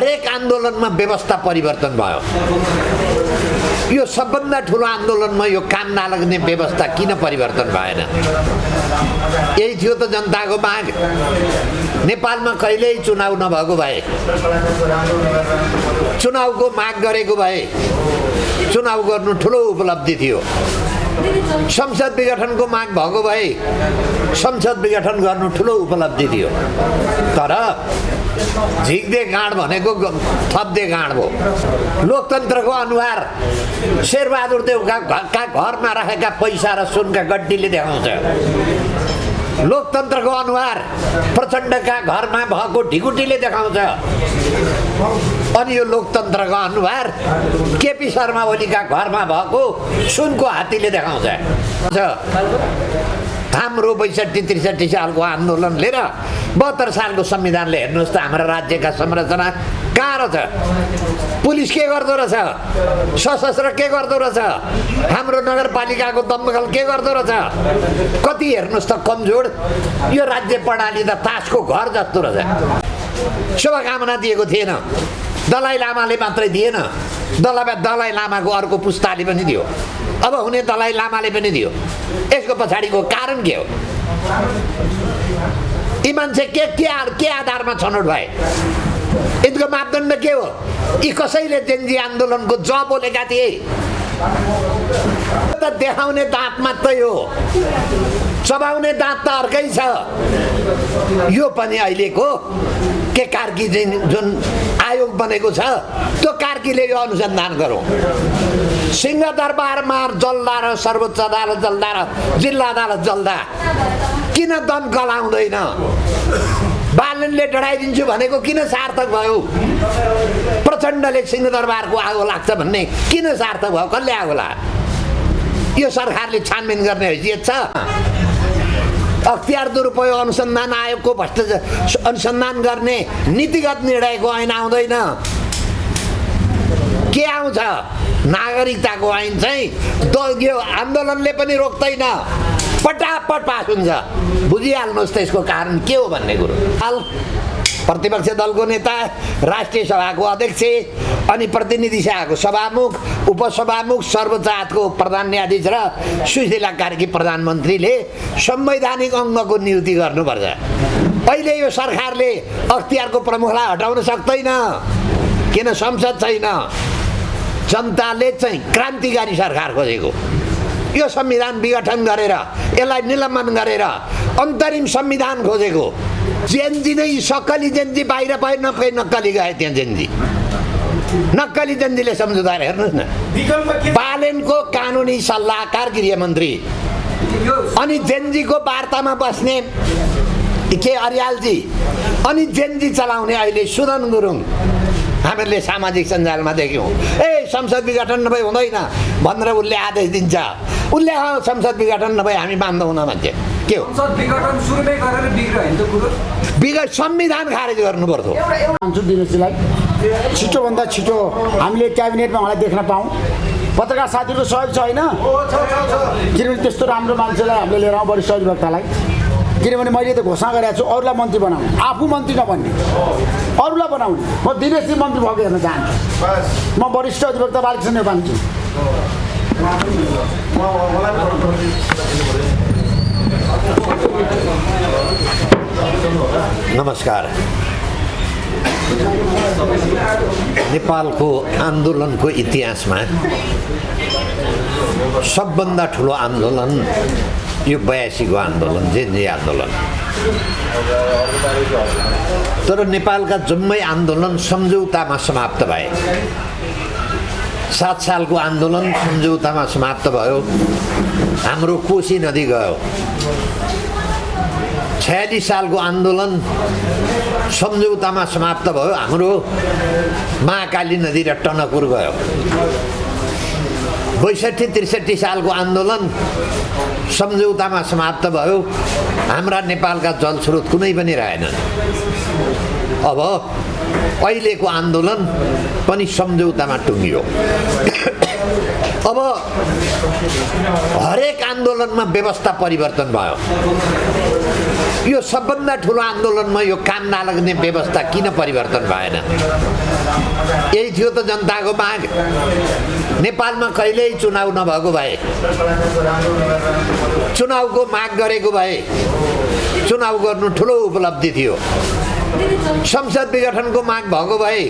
हरेक आन्दोलनमा व्यवस्था परिवर्तन भयो। यो सबभन्दा ठुलो आन्दोलनमा यो काम नलाग्ने व्यवस्था किन परिवर्तन भएन? यही थियो त जनताको माग। नेपालमा कहिल्यै चुनाव नभएको भए, चुनावको माग गरेको भए चुनाव गर्नु ठुलो उपलब्धि थियो। संसद विघटनको माग भएको भए संसद विघटन गर्नु ठुलो उपलब्धि थियो। तर झिक्दे गाँड भनेको थप्दे गाँड भयो। लोकतन्त्रको अनुहार शेरबहादुर देउका घरमा राखेका पैसा र सुनका गड्डीले देखाउँछ। लोकतन्त्रको अनुहार प्रचण्डका घरमा भएको ढिकुटीले देखाउँछ। अनि यो लोकतन्त्रको अनुहार केपी शर्मा ओलीका घरमा भएको सुनको हात्तीले देखाउँछ। हाम्रो 62-63 सालको आन्दोलनले र 72 सालको संविधानले हेर्नुहोस् त हाम्रो राज्यका संरचना कहाँ रहेछ? पुलिस के गर्दो रहेछ? सशस्त्र के गर्दो रहेछ? हाम्रो नगरपालिकाको दमकल के गर्दो रहेछ? कति हेर्नुहोस् त कमजोर। यो राज्य प्रणाली त तासको घर जस्तो रहेछ। शुभकामना दिएको थिएन, दलाई लामाले मात्रै दिएन, दलाई लामाको अर्को पुस्ताले पनि दियो, अब हुने दलाई लामाले पनि दियो। यसको पछाडिको कारण के हो? यी मान्छे के आधारमा छनौट भए? यिनको मापदण्ड के हो? यी कसैले जेन्जी आन्दोलनको ज बोलेका थिए? त देखाउने दाँत मात्रै हो, चबाउने दाँत त अर्कै छ। यो पनि अहिलेको के कार्की जुन आयोग बनेको छ त्यो कार्कीले यो अनुसन्धान गरौँ। सिंहदरबारमा जल्दा र सर्वोच्च अदालत जल्दा र जिल्ला अदालत जल्दा किन दम गलाउँदैन? बालनले डढाइदिन्छु भनेको किन सार्थक भयो? प्रचण्डले सिंहदरबारको आगो लाग्छ भन्ने किन सार्थक भयो? कसले आगो लाग्यो? यो सरकारले छानबिन गर्ने हैसियत छ? अख्तियार दुरुपयोग अनुसन्धान आयोगको भ्रष्टाचार अनुसन्धान गर्ने नीतिगत निर्णयको ऐन आउँदैन। के आउँछ? नागरिकताको ऐन चाहिँ यो आन्दोलनले पनि रोक्दैन, पटापट पास हुन्छ। बुझिहाल्नुहोस् त यसको कारण के हो भन्ने कुरो। प्रतिपक्ष दलको नेता, राष्ट्रिय सभाको अध्यक्ष अनि प्रतिनिधि सभाको सभामुख, उपसभामुख, सर्वोच्च अदालतको प्रधान न्यायाधीश र सुशीला कार्की प्रधानमन्त्रीले संवैधानिक अङ्गको नियुक्ति गर्नुपर्छ। अहिले यो सरकारले अख्तियारको प्रमुखलाई हटाउन सक्दैन, किन? संसद छैन। जनताले चाहिँ क्रान्तिकारी सरकार खोजेको। यो संविधान विघटन गरेर यसलाई निलम्बन गरेर अन्तरिम संविधान खोजेको। जेन्जी नै सक्कली जेन्जी बाहिर पाए नक्कली गए त्यहाँ जेन्जी। नक्कली जेन्जीले सम्झौता हेर्नुहोस् न। बालेनको कानुनी सल्लाहकार गृहमन्त्री अनि जेन्जीको वार्तामा बस्ने के अर्यालजी अनि जेन्जी चलाउने अहिले सुदन गुरुङ हामीले सामाजिक सञ्जालमा देख्यौँ। संसद विघटन नभए हुँदैन भनेर उसले आदेश दिन्छ। उसले संसद विघटन नभए हामी मान्दैनौँ भन्छ। के हो? संसद विघटन सुरुमै गरेर बिग्रियो हैन त कुरो? संविधान खारेज गर्नु पर्यो। भन्छु दिनेशजीलाई छिटोभन्दा छिटो हामीले क्याबिनेटमा उहाँलाई देख्न पाऊँ। पत्रकार साथीहरूको सहयोग छ होइन? किनभने त्यस्तो राम्रो मान्छेलाई हामीले लिएर आउँ, वरिष्ठ अधिवक्तालाई। किनभने मैले त घोषणा गरेको छु अरूलाई मन्त्री बनाउने, आफू मन्त्री नबन्ने, अरूलाई बनाउने। म दिनेशजी मन्त्री भएको हेर्न चाहन्छु। म वरिष्ठ अधिवक्ता बालकृष्ण नेपालजी। नमस्कार। नेपालको आन्दोलनको इतिहासमा सबभन्दा ठुलो आन्दोलन यो 82 को आन्दोलन, जेन्जी आन्दोलन। तर नेपालका जम्मै आन्दोलन सम्झौतामा समाप्त भए। 7 सालको आन्दोलन सम्झौतामा समाप्त भयो। हाम्रो कोशी नदी गयो। 46 सालको आन्दोलन सम्झौतामा समाप्त भयो। हाम्रो महाकाली नदी र टनकपुर गयो। 62-63 सालको आन्दोलन सम्झौतामा समाप्त भयो। हाम्रा नेपालका जलस्रोत कुनै पनि रहेनन्। अब अहिलेको आन्दोलन पनि सम्झौतामा टुङ्गियो। अब हरेक आन्दोलनमा व्यवस्था परिवर्तन भयो। यो सबभन्दा ठुलो आन्दोलनमा यो काम नलाग्ने व्यवस्था किन परिवर्तन भएन? यही थियो त जनताको माग। नेपालमा कहिल्यै चुनाव नभएको भए, चुनावको माग गरेको भए चुनाव गर्नु ठुलो उपलब्धि थियो। संसद विघटनको माग भएको भए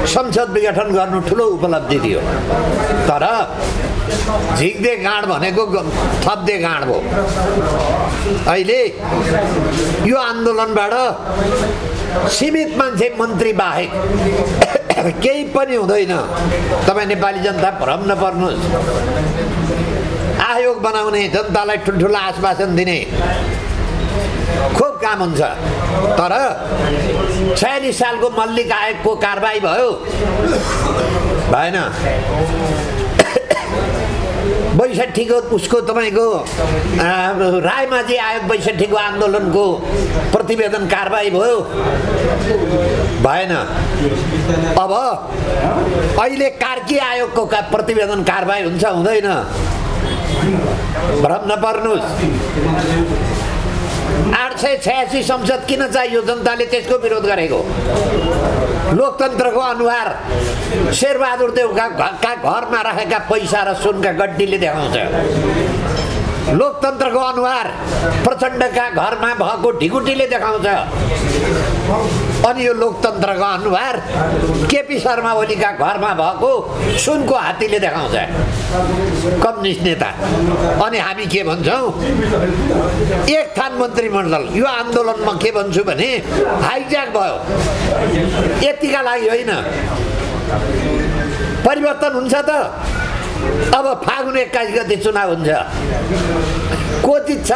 संसद विघटन गर्नु ठुलो उपलब्धि थियो। तर झिक्दे गाँड भनेको थप्दे गाँड भयो। अहिले यो आन्दोलनबाट सीमित मान्छे मन्त्री बाहेक केही पनि हुँदैन। तपाईँ नेपाली जनता भ्रम नपर्नुहोस्। आयोग बनाउने, जनतालाई ठुल्ठुला आश्वासन दिने खुब काम हुन्छ। तर 46 सालको मल्लिक आयोगको कारबाही भयो भएन। 62को उसको तपाईँको रायमाझी आयोग 62को आन्दोलनको प्रतिवेदन कारबाही भयो भएन। अब अहिले कार्की आयोगको प्रतिवेदन कारबाही हुन्छ हुँदैन? भ्रम नपर्नुहोस्। 886 संसद किन चाहियो? जनताले त्यसको विरोध गरेको। लोकतन्त्रको अनुहार शेरबहादुर देउका घरमा राखेका पैसा र सुनका गड्डीले देखाउँछ। लोकतन्त्रको अनुहार प्रचण्डका घरमा भएको ढिकुटीले देखाउँछ। अनि यो लोकतन्त्रको अनुहार केपी शर्मा ओलीका घरमा भएको सुनको हात्तीले देखाउँछ कम्युनिस्ट नेता। अनि हामी के भन्छौँ? एक थान मन्त्रीमण्डल। यो आन्दोलनमा के भन्छु भने हाइज्याक भयो। यतिका लागि होइन, परिवर्तन हुन्छ त। अब फागुन 21 गते चुनाव हुन्छ। को जित्छ?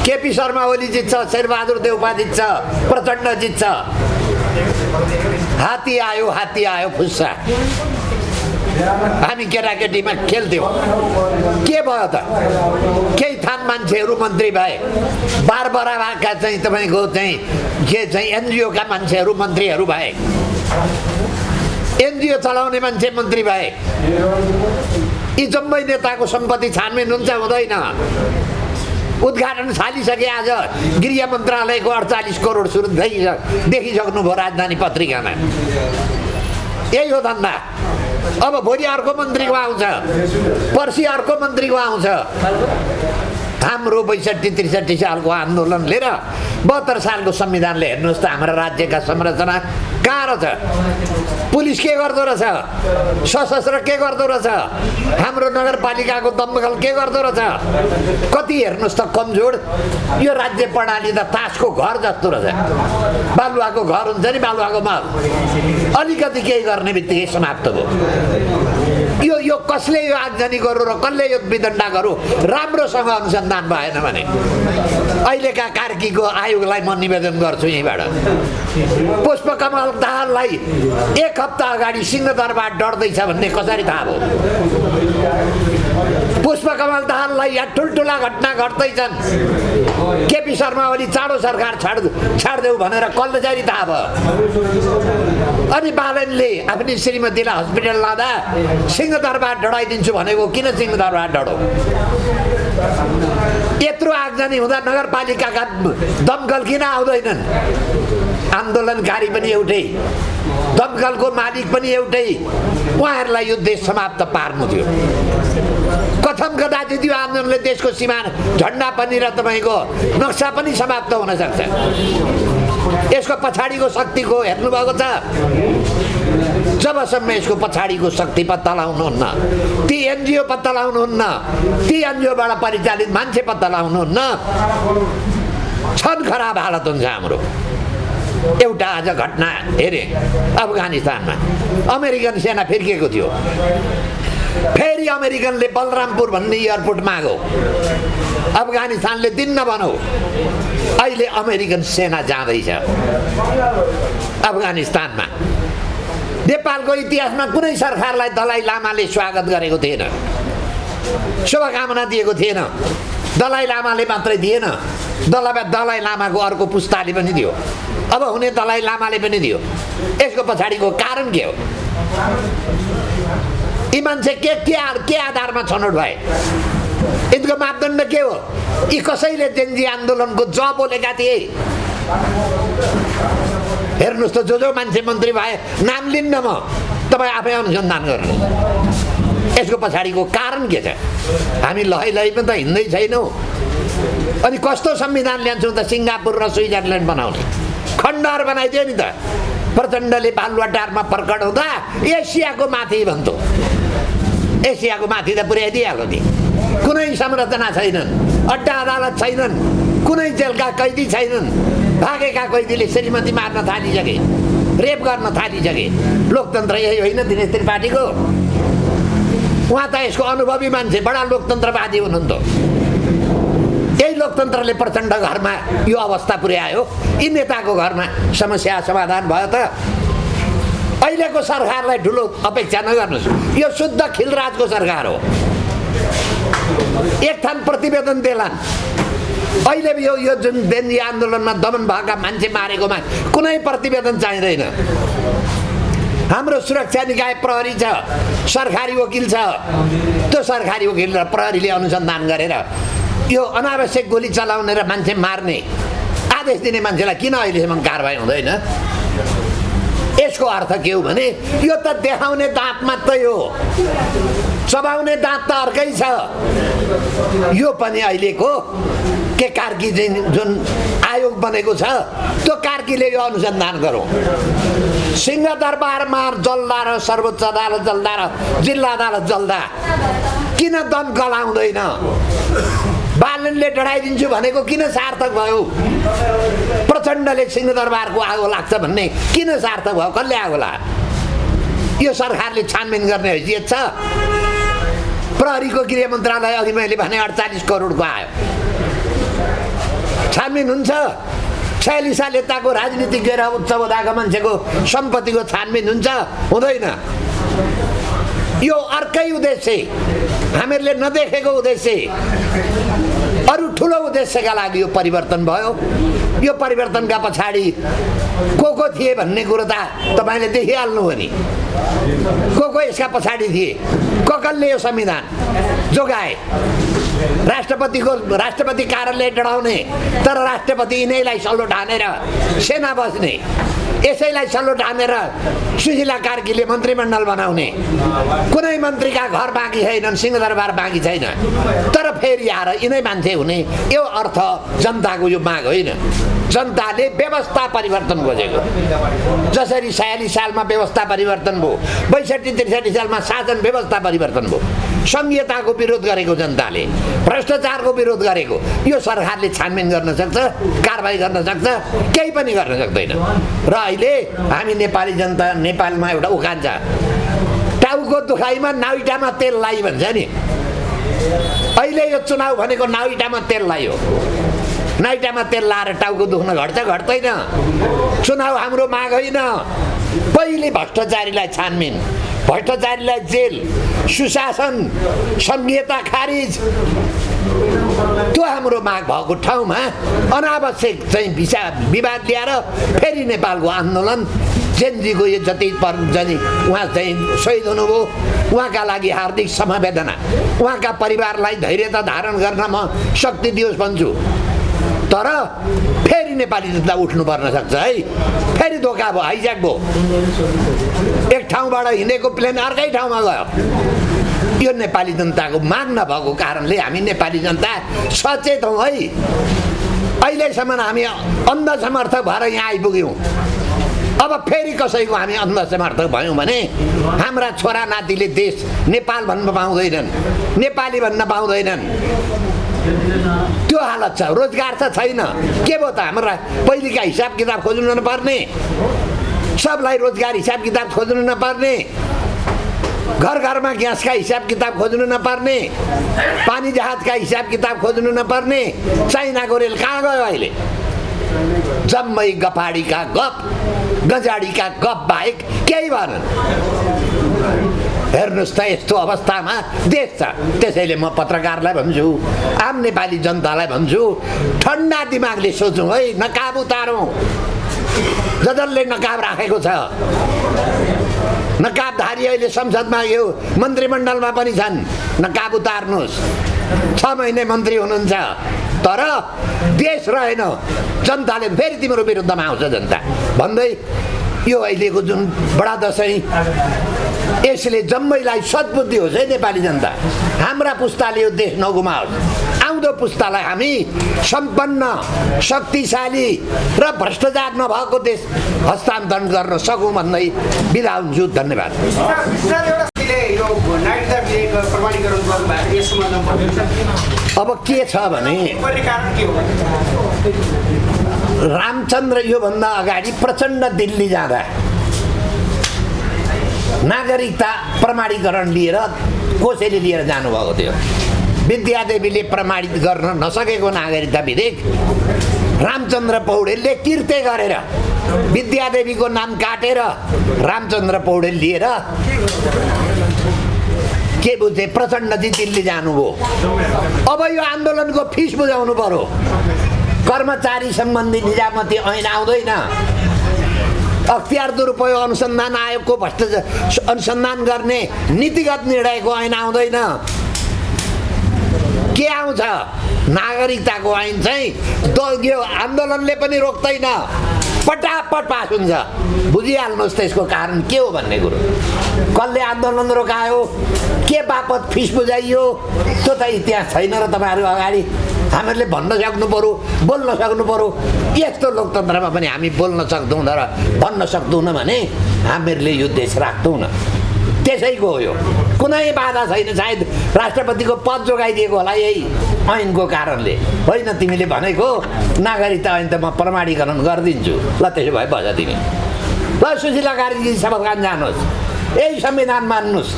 केपी शर्मा ओली जित्छ, शेरबहादुर देउपा जित्छ, प्रचण्ड जित्छ। हात्ती आयो फुस्सा। हामी केटाकेटीमा खेल्थ्यौँ। के भयो त? केही थान मान्छेहरू मन्त्री भए। बारबराका चाहिँ तपाईँको चाहिँ के चाहिँ एनजिओका मान्छेहरू मन्त्रीहरू भए। एनजिओ चलाउने मान्छे मन्त्री भए। यी जम्मै नेताको सम्पत्ति छानबिन हुन्छ हुँदैन? उद्घाटन थालिसके। आज गृह मन्त्रालयको 48 करोड सुरु देखिसक्नुभयो राजधानी पत्रिकामा। यही हो धन्दा। अब भोलि अर्को मन्त्रीको आउँछ, पर्सि अर्को मन्त्रीको आउँछ। हाम्रो 62-63 सालको आन्दोलनले र 72 सालको संविधानले हेर्नुहोस् त हाम्रो राज्यका संरचना कहाँ रहेछ? पुलिस के गर्दो रहेछ? सशस्त्र के गर्दो रहेछ? हाम्रो नगरपालिकाको दमकल के गर्दो रहेछ? कति हेर्नुहोस् त कमजोर। यो राज्य प्रणाली त तासको घर जस्तो रहेछ। बालुवाको घर हुन्छ नि, बालुवाको महल। अलिकति केही गर्ने बित्तिकै समाप्त भयो। यो कसले यो आगजनी गरौँ र कसले यो विदण्डा गरौँ राम्रोसँग अनुसन्धान भएन भने अहिलेका कार्कीको आयोगलाई म निवेदन गर्छु यहीँबाट। पुष्पकमल दाहाललाई 1 हप्ता अगाडि सिंहदरबार डढ्दैछ भन्ने कसरी थाहा भयो? पुष्पकमल दाहाललाई यहाँ ठुल्ठुला घटना घट्दैछन्, केपी शर्मा ओली चाँडो सरकार छाड्देऊ भनेर कसरी थाहा भयो? अनि बालनले आफ्नी श्रीमतीलाई हस्पिटल लाँदा सिंहदरबार डढाइदिन्छु भनेको किन सिंहदरबार डढो? यत्रो आगजनी हुँदा नगरपालिकाका दमकल किन आउँदैनन्? आन्दोलनकारी पनि एउटै, दमकलको मालिक पनि एउटै। उहाँहरूलाई यो देश समाप्त पार्नु थियो। कथम कदाचित यो आन्दोलनले देशको सीमा झन्डा पनि र तपाईँको नक्सा पनि समाप्त हुन सक्छ। यसको पछाडिको शक्तिको हेर्नुभएको छ? जबसम्म यसको पछाडिको शक्ति पत्ता लगाउनुहुन्न, ती एनजिओ पत्ता लगाउनुहुन्न, ती एनजिओबाट परिचालित मान्छे पत्ता लगाउनुहुन्न, छन् खराब हालत हुन्छ हाम्रो। एउटा आज घटना हेरे अफगानिस्तानमा अमेरिकन सेना फिर्किएको थियो। फेरि अमेरिकनले बलरामपुर भन्ने एयरपोर्ट माग्यो। अफगानिस्तानले दिन्न भनौँ। अहिले अमेरिकन सेना जाँदैछ अफगानिस्तानमा। नेपालको इतिहासमा कुनै सरकारलाई दलाई लामाले स्वागत गरेको थिएन, शुभकामना दिएको थिएन। दलाई लामाले मात्रै दिएन, दलाई लामाको अर्को पुस्ताले पनि दियो, अब हुने दलाई लामाले पनि दियो। यसको पछाडिको कारण के हो? यी मान्छे के आधारमा छनौट भए? यिनको मापदण्ड के हो? यी कसैले जेन्जी आन्दोलनको ज बोलेका थिए? हेर्नुहोस् त जो मान्छे मन्त्री भए नाम लिन्न म, तपाईँ आफै अनुसन्धान गर्नु। यसको पछाडिको कारण के छ? हामी लहैमा त हिँड्दै छैनौँ। अनि कस्तो संविधान ल्यान्छौँ त? सिङ्गापुर र स्विजरल्यान्ड बनाउने खण्डहर बनाइदियो नि त। प्रचण्डले बालुवाटारमा प्रकट हुँदा एसियाको माथि भन्थ्यो, एसियाको माथि त पुर्याइदिइहाल्यो नि। कुनै संरचना छैनन्, अड्डा अदालत छैनन्, कुनै जेलका कैदी छैनन्। भागेका कैदीले श्रीमती मार्न थालिसके, रेप गर्न थालिसके। लोकतन्त्र यही होइन दिनेश त्रिपाठीको? उहाँ त यसको अनुभवी मान्छे, बडा लोकतन्त्रवादी हुनुहुन्थ्यो। यही लोकतन्त्रले प्रचण्ड घरमा यो अवस्था पुर्यायो। यी नेताको घरमा समस्या समाधान भयो त? अहिलेको सरकारलाई ठुलो अपेक्षा नगर्नुहोस्, यो शुद्ध खिलराजको सरकार हो। एक थान प्रतिवेदन देलान्। अहिले यो जुन बेन्जी आन्दोलनमा दमन भएका मान्छे मारेकोमा कुनै प्रतिवेदन चाहिँदैन। हाम्रो सुरक्षा निकाय प्रहरी छ, सरकारी वकिल छ। त्यो सरकारी वकिल र प्रहरीले अनुसन्धान गरेर यो अनावश्यक गोली चलाउने र मान्छे मार्ने आदेश दिने मान्छेलाई किन अहिलेसम्म कारबाही हुँदैन? यसको अर्थ के हो भने यो त देखाउने दाँत मात्रै हो, चबाउने दाँत त अर्कै छ। यो पनि अहिलेको के कार्की जुन आयोग बनेको छ त्यो कार्कीले यो अनुसन्धान गरौँ। सिंहदरबारमा जल्दा र सर्वोच्च अदालत जल्दा र जिल्ला अदालत जल्दा किन दम गलाउँदैन? बालनले डढाइदिन्छु भनेको किन सार्थक भयो? प्रचण्डले सिंहदरबारको आगो लाग्छ भन्ने किन सार्थक भयो? कसले आगो लाग्यो? यो सरकारले छानबिन गर्ने हैसियत छ? प्रहरीको गृह मन्त्रालय अघि मैले भने 48 करोडको आयो। छानबिन हुन्छ? 46 साल यताको राजनीतिक गएर उत्सव हुँदाको मान्छेको सम्पत्तिको छानबिन हुन्छ? हुँदैन। यो अर्कै उद्देश्य, हामीहरूले नदेखेको उद्देश्य, अरू ठुलो उद्देश्यका लागि यो परिवर्तन भयो। यो परिवर्तनका पछाडि को थिए भन्ने कुरो त तपाईँले देखिहाल्नु हो नि। को यसका पछाडि थिए? कसले यो संविधान जोगाए? राष्ट्रपति कार्यालय डढाउने, तर राष्ट्रपति यिनैलाई सल्लो ठानेर सेना बस्ने, यसैलाई सल्लो ठानेर सुशीला कार्कीले मन्त्रीमण्डल बनाउने। कुनै मन्त्रीका घर बाँकी छैनन्, सिंहदरबार बाँकी छैन। तर फेरि आएर यिनै मान्छे हुने, यो अर्थ जनताको यो माग होइन। जनताले व्यवस्था परिवर्तन खोजेको। जसरी 46 सालमा व्यवस्था परिवर्तन भयो, 62-63 सालमा शासन व्यवस्था परिवर्तन भयो। संहिताको विरोध गरेको जनताले, भ्रष्टाचारको विरोध गरेको, यो सरकारले छानबिन गर्न सक्छ, कारबाही गर्न सक्छ? केही पनि गर्न सक्दैन। र अहिले हामी नेपाली जनता, नेपालमा एउटा उखान छ, टाउको दुखाइमा नाउइटामा तेल लाई भन्छ नि। अहिले यो चुनाव भनेको नाउइटामा तेल लायो। नाइटामा तेल लाएर टाउको दुख्न घट्छ? घट्दैन। चुनाव हाम्रो माग होइन। पहिले भ्रष्टाचारीलाई छानबिन, भ्रष्टाचारीलाई जेल, सुशासन, संहिता खारिज, त्यो हाम्रो माग भएको ठाउँमा अनावश्यक चाहिँ विवाद ल्याएर फेरि नेपालको आन्दोलन, जेनजीको यो जति उहाँ चाहिँ शहीद हुनुभयो, उहाँका लागि हार्दिक समवेदना। उहाँका परिवारलाई धैर्यता धारण गर्न म शक्ति दियोस् भन्छु। तर फेरि नेपाली जनता उठ्नु पर्न सक्छ है। फेरि धोका भयो, हाइज्याक भयो। एक ठाउँबाट हिँडेको प्लेन अर्कै ठाउँमा गयो। यो नेपाली जनताको माग नभएको कारणले हामी नेपाली जनता सचेत हौँ है। अहिलेसम्म हामी अन्ध समर्थक भएर यहाँ आइपुग्यौँ। अब फेरि कसैको हामी अन्ध समर्थक भयौँ भने हाम्रा छोरा नातिले देश नेपाल भन्न पाउँदैनन्, नेपाली भन्न पाउँदैनन्। त्यो हालत छ। रोजगार त छैन। के भयो त? हाम्रा पहिलेका हिसाब किताब खोज्नु नपर्ने, सबलाई रोजगार हिसाब किताब खोज्नु नपर्ने, घर घरमा ग्यासका हिसाब किताब खोज्नु नपर्ने, पानी जहाजका हिसाब किताब खोज्नु नपर्ने। चाइनाको रेल कहाँ गयो अहिले? जम्मै गपाडीका गप, गजाडीका गप बाहेक केही भएनन्। हेर्नुहोस् त, यस्तो अवस्थामा देश छ। त्यसैले म पत्रकारलाई भन्छु, आम नेपाली जनतालाई भन्छु, ठन्डा दिमागले सोचौँ है, नकाब उतारौँ। जसले नकाब राखेको छ, नकाबधारी अहिले संसदमा यो मन्त्रीमण्डलमा पनि छन्, नकाब उतार्नुहोस्। 6 महिने मन्त्री हुनुहुन्छ तर देश रहेन। जनताले फेरि तिम्रो विरुद्धमा आउँछ जनता भन्दै यो अहिलेको जुन बडा दसैँ यसले जम्मैलाई सद्बुद्धि होस् है नेपाली जनता। हाम्रा पुस्ताले यो देश नगुमाओस्। आउँदो पुस्तालाई हामी सम्पन्न शक्तिशाली र भ्रष्टाचार नभएको देश हस्तान्तरण गर्न सकौँ भन्दै बिदा हुन्छु। धन्यवाद। अब के छ भने रामचन्द्र योभन्दा अगाडि प्रचण्ड दिल्ली जाँदा नागरिकता प्रमाणीकरण लिएर कसैले लिएर जानुभएको थियो। विद्यादेवीले प्रमाणित गर्न नसकेको नागरिकता विधेयक रामचन्द्र पौडेलले किर्ते गरेर विद्यादेवीको नाम काटेर रामचन्द्र पौडेल लिएर के बुझे प्रचण्डजी दिल्ली जानुभयो। अब यो आन्दोलनको फिस बुझाउनु पर्यो। कर्मचारी सम्बन्धी निजामती ऐन आउँदैन। अख्तियार दुरुपयोग अनुसन्धान आयोगको भ्रष्टाचार अनुसन्धान गर्ने नीतिगत निर्णयको ऐन आउँदैन। के आउँछ? नागरिकताको ऐन चाहिँ यो आन्दोलनले पनि रोक्दैन, पटापट पास हुन्छ। बुझिहाल्नुहोस् त्यसको कारण के हो भन्ने कुरो। कसले आन्दोलन रोकायो, के बापत फिस बुझाइयो, त्यो त इतिहास छैन र तपाईँहरू अगाडि हामीहरूले भन्न सक्नु पर्यो, बोल्न सक्नु पर्यो। यस्तो लोकतन्त्रमा पनि हामी बोल्न सक्दैनौँ र भन्न सक्दैनौँ भने हामीहरूले यो देश राख्दैनौँ। त्यसैको हो यो, कुनै बाधा छैन। सायद राष्ट्रपतिको पद जोगाइदिएको होला यही ऐनको कारणले। होइन तिमीले भनेको नागरिकता ऐन त म प्रमाणीकरण गरिदिन्छु, ल त्यसो भए बज तिमी। ल सुशीला कार्कीजी शपथ जानुहोस्, यही संविधान मान्नुहोस्।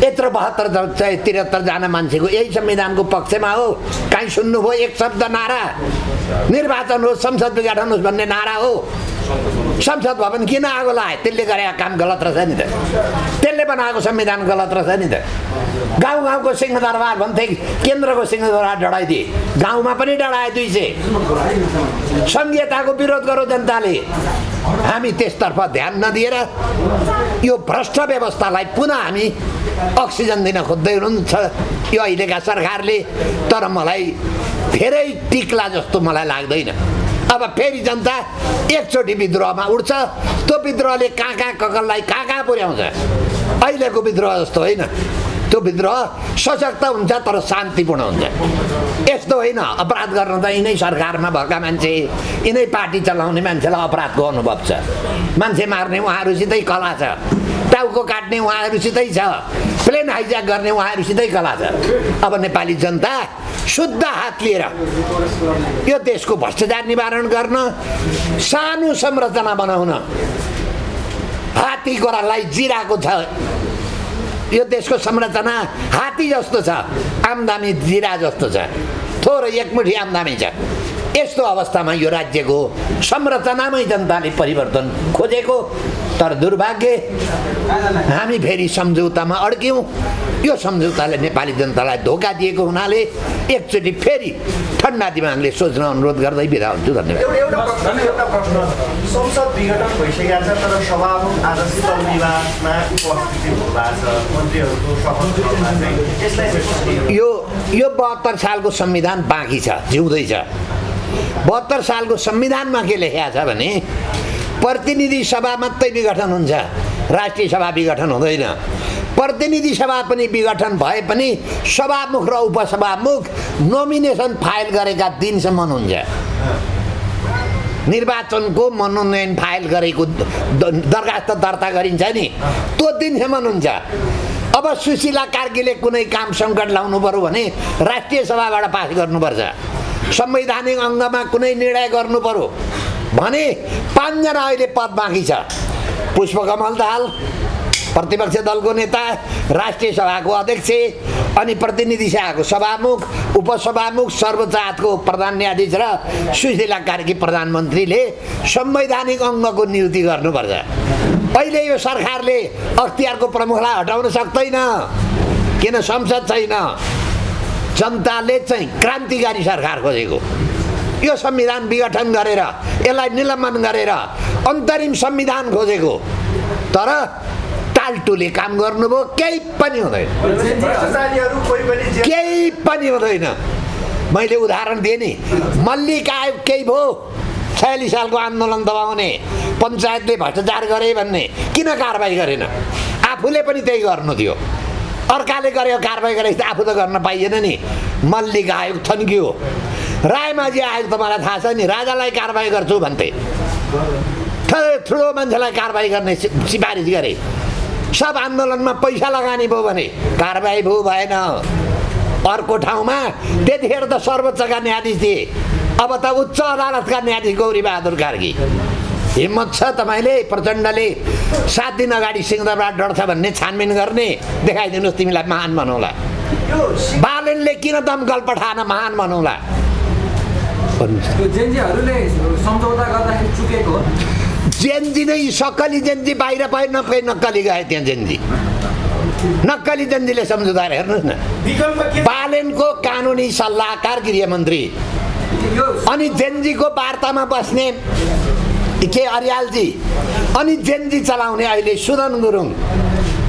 यत्रो 72-73 जना मान्छेको यही संविधानको पक्षमा हो। काहीँ सुन्नुभयो एक शब्द नारा? निर्वाचन होस्, संसद विघटन होस् भन्ने नारा हो। संसद भवन किन आगो लाए? त्यसले गरेको काम गलत रहेछ नि त। त्यसले बनाएको संविधान गलत रहेछ नि त। गाउँ गाउँको सिंहदरबार भन्थे, केन्द्रको सिंहदरबार डढाइदिए, गाउँमा पनि डढाए 200। संघीयताको विरोध गरौँ जनताले। हामी त्यसतर्फ ध्यान नदिएर यो भ्रष्ट व्यवस्थालाई पुनः हामी अक्सिजन दिन खोज्दै हुनुहुन्छ यो अहिलेका सरकारले। तर मलाई धेरै टिक्ला जस्तो मलाई लाग्दैन। अब फेरि जनता एकचोटि विद्रोहमा उठ्छ। त्यो विद्रोहले कहाँ ककललाई कहाँ पुर्याउँछ। अहिलेको विद्रोह जस्तो होइन। त्यो विद्रोह सशक्त हुन्छ तर शान्तिपूर्ण हुन्छ। यस्तो होइन अपराध गर्न त यिनै सरकारमा भएका मान्छे, यिनै पार्टी चलाउने मान्छेलाई अपराधको अनुभव छ। मान्छे मार्ने उहाँहरूसितै कला छ, टाउको काट्ने उहाँहरूसितै छ, प्लेन हाइज्याक गर्ने उहाँहरूसितै कला छ। अब नेपाली जनता शुद्ध हात लिएर यो देशको भ्रष्टाचार निवारण गर्न, सानो संरचना बनाउन, हात्ती गोरालाई जिराको छ। यो देशको संरचना हात्ती जस्तो छ, आमदामी जिरा जस्तो छ, थोरै एकमुठी आमदामी छ। यस्तो अवस्थामा यो राज्यको संरचनामै जनताले परिवर्तन खोजेको। तर दुर्भाग्य हामी फेरि सम्झौतामा अड्क्यौँ। यो सम्झौताले नेपाली जनतालाई धोका दिएको हुनाले एकचोटि फेरि ठन्डा दिमागले सोच्न अनुरोध गर्दै बिदा हुन्छु। धन्यवाद। एउटा प्रश्न, संसद विघटन भइसकेको छ तर सभामुख आज शीतल निवासमा उपस्थिति हुनुभएको छ, मन्त्रीहरूको शपथ ग्रहणमा चाहिँ यसलाई यो 72 सालको संविधान बाँकी छ, जिउँदैछ। 72 सालको संविधानमा के लेखेको छ भने प्रतिनिधि सभा मात्रै विघटन हुन्छ, राष्ट्रिय सभा विघटन हुँदैन। प्रतिनिधि सभा पनि विघटन भए पनि सभामुख र उपसभामुख नोमिनेसन फाइल गरेका दिनसम्म हुन्छ। निर्वाचनको मनोनयन फाइल गरेको दरखास्त दर्ता गरिन्छ नि, त्यो दिनसम्म हुन्छ। अब सुशीला कार्कीले कुनै काम सङ्कट लाउनु पर्यो भने राष्ट्रिय सभाबाट पास गर्नुपर्छ। संवैधानिक अङ्गमा कुनै निर्णय गर्नु पर्यो भने 5 जना अहिले पद बाँकी छ। पुष्पकमल दाहाल प्रतिपक्ष दलको नेता, राष्ट्रिय सभाको अध्यक्ष, अनि प्रतिनिधि सभाको सभामुख, उपसभामुख, सर्वोच्च अदालतको प्रधान न्यायाधीश र सुशीला कार्की प्रधानमन्त्रीले संवैधानिक अङ्गको नियुक्ति गर्नुपर्छ। अहिले यो सरकारले अख्तियारको प्रमुखलाई हटाउन सक्दैन, किन संसद छैन। जनताले चाहिँ क्रान्तिकारी सरकार खोजेको। यो संविधान विघटन गरेर, यसलाई निलम्बन गरेर अन्तरिम संविधान खोजेको। तर टालटुले काम गर्नुभयो, केही पनि हुँदैन, केही पनि हुँदैन। मैले उदाहरण दिएँ नि, मल्लिक आयोग केही भयो 46 सालको आन्दोलन दबाउने, पञ्चायतले भ्रष्टाचार गरे भन्ने किन कारबाही गरेन? आफूले पनि त्यही गर्नु थियो, अर्काले गरेको कारबाही गरे आफू त गर्न पाइएन नि। मल्लिक आयोग थन्कियो। रायमाझी आयोग त मलाई थाहा छ नि, राजालाई कारबाही गर्छु भन्थे, ठुलो मान्छेलाई कारबाही गर्ने सिफारिस गरे। सब आन्दोलनमा पैसा लगानी भयो भने कारबाही भयो भएन। अर्को ठाउँमा त्यतिखेर त सर्वोच्चका न्यायाधीश थिए, अब त उच्च अदालतका न्यायाधीश गौरीबहादुर कार्की। हिम्मत छ तपाईँले, प्रचण्डले 7 दिन अगाडि सिंहदरबार डढ्छ भन्ने छानबिन गर्ने देखाइदिनुहोस्, तिमीलाई महान बनाउला। बालनले किन दमकल पठाएन, महान बनाउला। त्यो जेनजीहरूले सम्झौता गर्दाखेरि चुकेको हो। जेनजी नै सक्कली जेनजी बाहिर पाए नक्कली गए त्यहाँ जेनजी, नक्कली जेनजीले सम्झौता हेर्नुहोस् न। बालनको कानुनी सल्लाहकार गृहमन्त्री अनि जेनजीको वार्तामा बस्ने के अर्यालजी अनि जेनजी चलाउने अहिले सुदन गुरुङ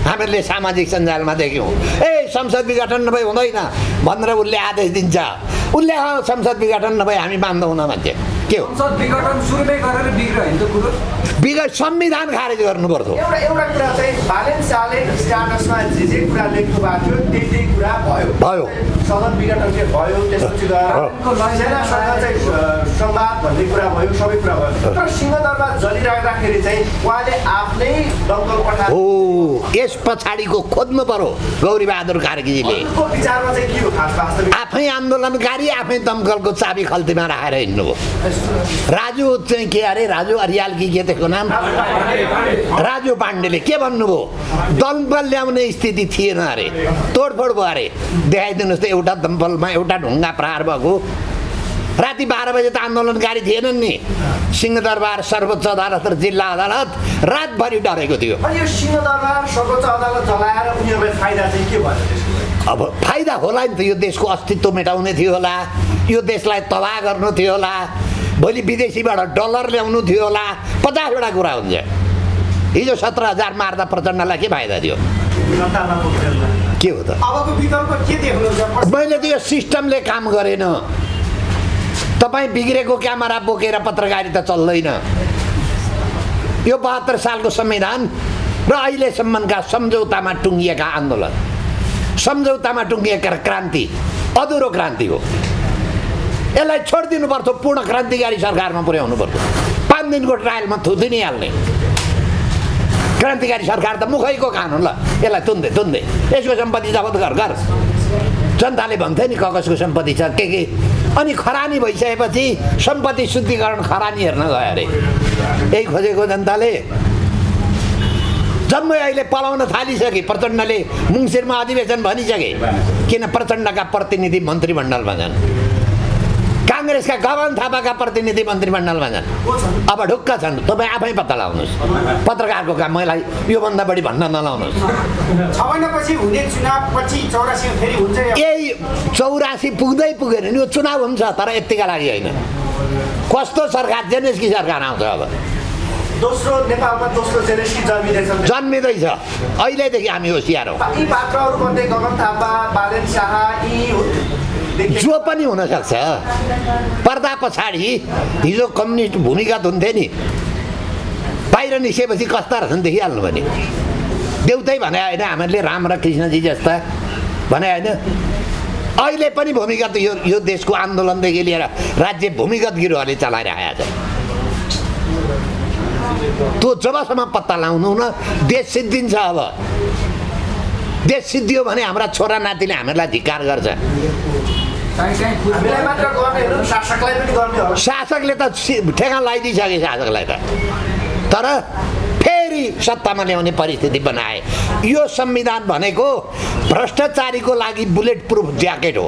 हामीहरूले सामाजिक सञ्जालमा देख्यौँ। संसद विघटन नभए हुँदैन भनेर उसले आदेश दिन्छ। उसले संसद विघटन नभए हामी मान्दैनौँ भन्छ। के हो संसद विघटन सुरुमै गरेर बिग्रियो होइन त कुरो? संविधान खारेज गर्नु पर्यो। एउटा कुरा चाहिँ बालेन शाहले स्ट्याटसमा जे कुरा लेख्नु भएको थियो त्यही कुरा भयो। सदन विघटन चाहिँ भयो, त्यसपछि सेनासँग चाहिँ संवाद भन्ने कुरा भयो, सबै कुरा भयो। तर सिंहदरबार जलिराख्दाखेरि चाहिँ उहाँले आफ्नै दमकल पठाएर हो, यस पछाडिको खोज्नु पर्यो गौरीबहादुर कार्कीजीले। विचारमा चाहिँ के हो खास वास्तविक? आफै आन्दोलनकारी, आफै दमकलको चाबी खल्तीमा राखेर हिँड्नुभयो। राजु चाहिँ के अरे, राजु अर्याल कि के त्यसको नाम, राजु पाण्डेले के भन्नुभयो? दमकल ल्याउने स्थिति थिएन अरे, तोडफोड भयो अरे। देखाइदिनुहोस् त एउटा दमकलमा एउटा ढुङ्गा प्रहार भएको। राति 12 बजे त आन्दोलनकारी थिएनन् नि। सिंहदरबार सर्वोच्च अदालत र जिल्ला अदालत रातभरि डरेको थियो। यो सिंहदरबार सर्वोच्च अदालत जलाएर उनीहरूलाई फाइदा चाहिँ के भयो त्यसको? अब फाइदा होला नि त, यो देशको अस्तित्व मेटाउने थियो होला, यो देशलाई तबाह गर्नु थियो होला, भोलि विदेशीबाट डलर ल्याउनु थियो होला, 50वटा कुरा हुन्छ। हिजो 17,000 मार्दा प्रचण्डलाई के फाइदा थियो? के हो त? अबको विकल्प के देख्नुहुन्छ? मैले त यो सिस्टमले काम गरेन। तपाईँ बिग्रेको क्यामेरा बोकेर पत्रकारिता चल्दैन। यो 72 सालको संविधान र अहिलेसम्मका सम्झौतामा टुङ्गिएका आन्दोलन, सम्झौतामा टुङ्गिएका क्रान्ति अधुरो क्रान्ति हो। यसलाई छोडिदिनु पर्थ्यो, पूर्ण क्रान्तिकारी सरकारमा पुर्याउनु पर्थ्यो। 5 दिनको ट्रायलमा थुनिहाल्ने क्रान्तिकारी सरकार त मुखैको कानुन। ल यसलाई तुन्दै यसको सम्पत्ति जफत गर। जनताले भन्थे नि कगजको सम्पत्ति छ के अनि खरानी भइसकेपछि सम्पत्ति शुद्धिकरण खरानी हेर्न गयो अरे। यही खोजेको जनताले। जम्मै अहिले पलाउन थालिसके। प्रचण्डले मुङसिरमा अधिवेशन भनिसके, किन प्रचण्डका प्रतिनिधि मन्त्रीमण्डलमा छन्, काङ्ग्रेसका गगन थापाका प्रतिनिधि मन्त्रीमण्डलमा छन्। अब ढुक्क छन्, तपाईँ आफै पत्ता लगाउनुहोस्। पत्रकारको काम मलाई योभन्दा बढी भन्न नलाउनुहोस्। 6 महिनापछि हुने चुनावपछि 84 फेरि हुन्छ। यही 84 पुगेन नि, यो चुनाव हुन्छ तर यतिका लागि होइन। कस्तो सरकार, जेनेस्की सरकार आउँछ अब। दोस्रो नेपालमा दोस्रो जेनेस्की जन्मिँदैछ। अहिलेदेखि हामी होसियार हौँ। यी पात्रहरूमध्ये गगन थापा, बालेन शाह जो पनि हुनसक्छ। पर्दा पछाडि हिजो कम्युनिस्ट भूमिगत हुन्थे नि, बाहिर निस्केपछि कस्ता रहेछन् देखिहाल्नु भने। देउतै भने होइन, हामीहरूले राम र कृष्णजी जस्ता भने होइन। अहिले पनि भूमिगत यो देशको आन्दोलनदेखि लिएर राज्य भूमिगत गिरोहले चलाइरहेको छ। त्यो जबसम्म पत्ता लाउनु न, देश सिद्धिन्छ। अब देश सिद्धियो भने हाम्रा छोरा नातिले हामीलाई धिक्कार गर्छ। शासकले त ठेगा लगाइदिइसके शासकलाई त। तर फेरि सत्तामा ल्याउने परिस्थिति बनाए। यो संविधान भनेको भ्रष्टाचारीको लागि बुलेट प्रुफ ज्याकेट हो।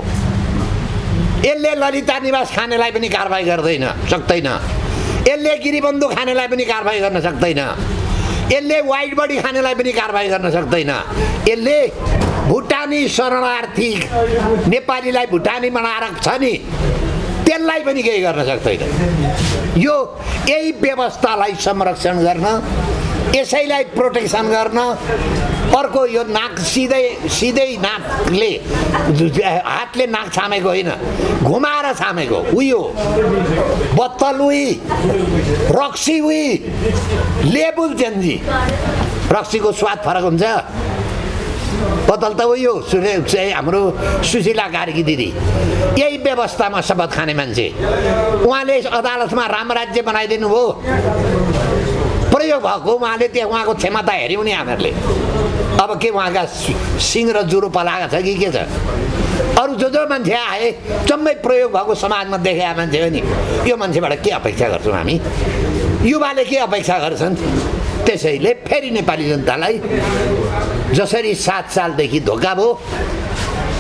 यसले ललिता निवास खानेलाई पनि कारबाही गर्दैन सक्दैन। यसले गिरिबन्धु खानेलाई पनि कारबाही गर्न सक्दैन। यसले वाइट बडी खानेलाई पनि कारबाही गर्न सक्दैन। यसले भुटानी शरणार्थी नेपालीलाई भुटानी बनाएर छ नि, त्यसलाई पनि केही गर्न सक्दैन। यही व्यवस्थालाई संरक्षण गर्न यसैलाई प्रोटेक्सन गर्न अर्को यो नाक सिधै नाकले हातले नाक छामेको होइन, घुमाएर छामेको उयो बत्तल उही, रक्सी उही, लेबुल चेन्जी। रक्सीको स्वाद फरक हुन्छ, बत्तल त उयो हाम्रो सुशीला कार्की दिदी। यही व्यवस्थामा शपथ खाने मान्छे उहाँले अदालतमा रामराज्य बनाइदिनु भयो, प्रयोग भएको उहाँले त्यहाँ उहाँको क्षमता हेऱ्यौँ नि हामीहरूले। अब के उहाँका सिङ र जुरो पलाएको छ कि के छ? अरू जो मान्छे आए जम्मै प्रयोग भएको समाजमा देखेका मान्छे हो नि, यो मान्छेबाट के अपेक्षा गर्छौँ हामी? युवाले के अपेक्षा गर्छन्? त्यसैले फेरि नेपाली जनतालाई जसरी 7 सालदेखि धोका भयो,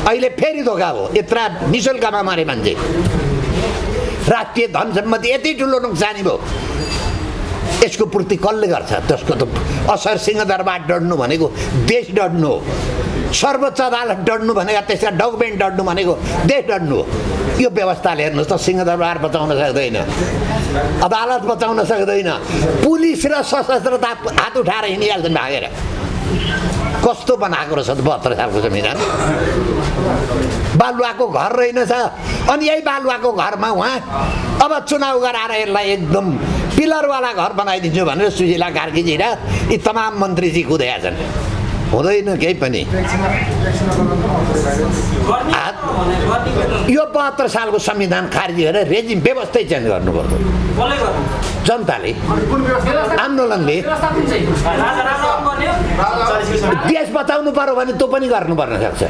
अहिले फेरि धोका भयो। यत्रा निशुल्कमा मरे मान्छे, राष्ट्रिय धन सम्पत्ति यति ठुलो नोक्सानी भयो, यसको पूर्ति कसले गर्छ? त्यसको त असर सिंहदरबार डढ्नु भनेको देश डढ्नु हो, सर्वोच्च अदालत डढ्नु भनेको त्यसका डकुमेन्ट डढ्नु भनेको देश डढ्नु हो। यो व्यवस्थाले हेर्नुहोस् त, सिंहदरबार बचाउन सक्दैन, अदालत बचाउन सक्दैन, पुलिस र सशस्त्रता हात उठाएर हिँडिहाल्छन् भागेर। कस्तो बनाएको रहेछ 72 सालको संविधान? बालुवाको घर रहेनछ, अनि यही बालुवाको घरमा उहाँ अब चुनाव गराएर यसलाई एकदम पिलरवाला घर बनाइदिन्छु भनेर सुशीला कार्कीजी र यी तमाम मन्त्रीजी कुदेका छन्। हुँदैन केही पनि। यो 72 सालको संविधान खारिज गरेर रेजिम व्यवस्थै चेन्ज गर्नुपर्छ जनताले, आन्दोलनले। देश बचाउनु पर्यो भने त्यो पनि गर्नुपर्न सक्छ।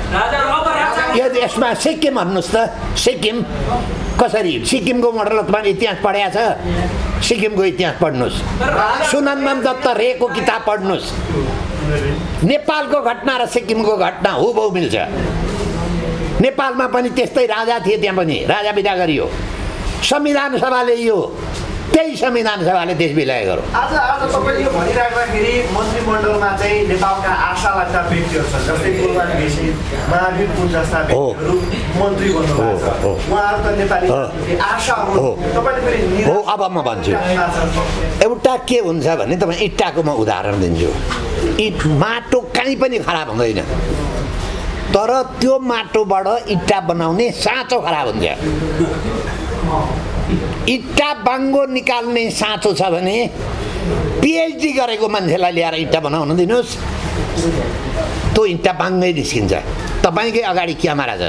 यदि यसमा सिक्किम भन्नुहोस् त, सिक्किम कसरी? सिक्किमको मोडल तपाईँले इतिहास पढाएको छ? सिक्किमको इतिहास पढ्नुहोस्, सुनन्दन दत्त रेको किताब पढ्नुहोस्। नेपालको घटना र सिक्किमको घटना हुबहु मिल्छ। नेपालमा पनि त्यस्तै राजा थिए, त्यहाँ पनि राजा विदा गरियो, संविधान सभाले यो त्यही संविधान सभाले देश विलय गरो। आज तपाईँले यो भनिराख्दाखेरि मन्त्रीमण्डलमा चाहिँ नेपालका आशा लाग्दा व्यक्तिहरू छन्, जस्तै कुलमान घिसिङ, महावीर पुन जस्ता व्यक्तिहरू मन्त्री बन्नुभएको छ। उहाँहरू त नेपाली आशा हो। तपाईँले फेरि हो। अब म भन्छु, एउटा के हुन्छ भने तपाईँ इट्टाको म उदाहरण दिन्छु। माटो कहीँ पनि खराब हुँदैन, तर त्यो माटोबाट इट्टा बनाउने साँचो खराब हुन्छ। इट्टा बाङ्गो निकाल्ने साँचो छ भने पिएचडी गरेको मान्छेलाई ल्याएर इट्टा बनाउन दिनुहोस्, त्यो इट्टा बाङ्गै निस्किन्छ। तपाईँकै अगाडि क्यामेरा छ,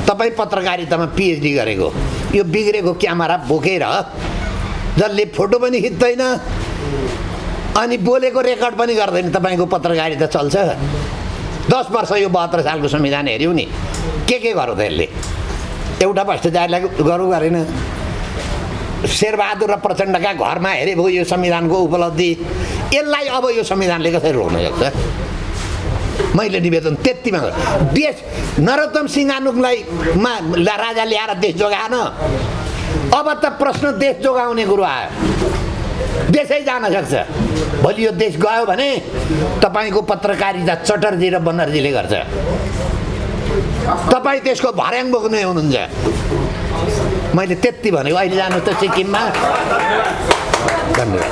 तपाईँ पत्रकारितामा पिएचडी गरेको, यो बिग्रेको क्यामेरा बोकेर जसले फोटो पनि खिच्दैन अनि बोलेको रेकर्ड पनि गर्दैन, तपाईँको पत्रकारिता चल्छ? 10 वर्ष यो 72 सालको संविधान हेऱ्यौँ नि, के गरौँ त यसले? एउटा भ्रष्टाचारलाई गरौँ गरेन? शेरबहादुर र प्रचण्डका घरमा हेरे भयो यो संविधानको उपलब्धि, यसलाई अब यो संविधानले कसरी रोक्न सक्छ? मैले निवेदन त्यतिमा देश नरोत्तम सिंहानुलाई राजा ल्याएर देश जोगाएन, अब त प्रश्न देश जोगाउने कुरो आयो। देशै जान सक्छ। भोलि यो देश गयो भने तपाईँको पत्रकारिता चटर्जी र बनर्जीले गर्छ, तपाईँ त्यसको भर्याङ बोक्ने हुनुहुन्छ। मैले त्यति भनेको। अहिले जानु त सिक्किममा। धन्यवाद।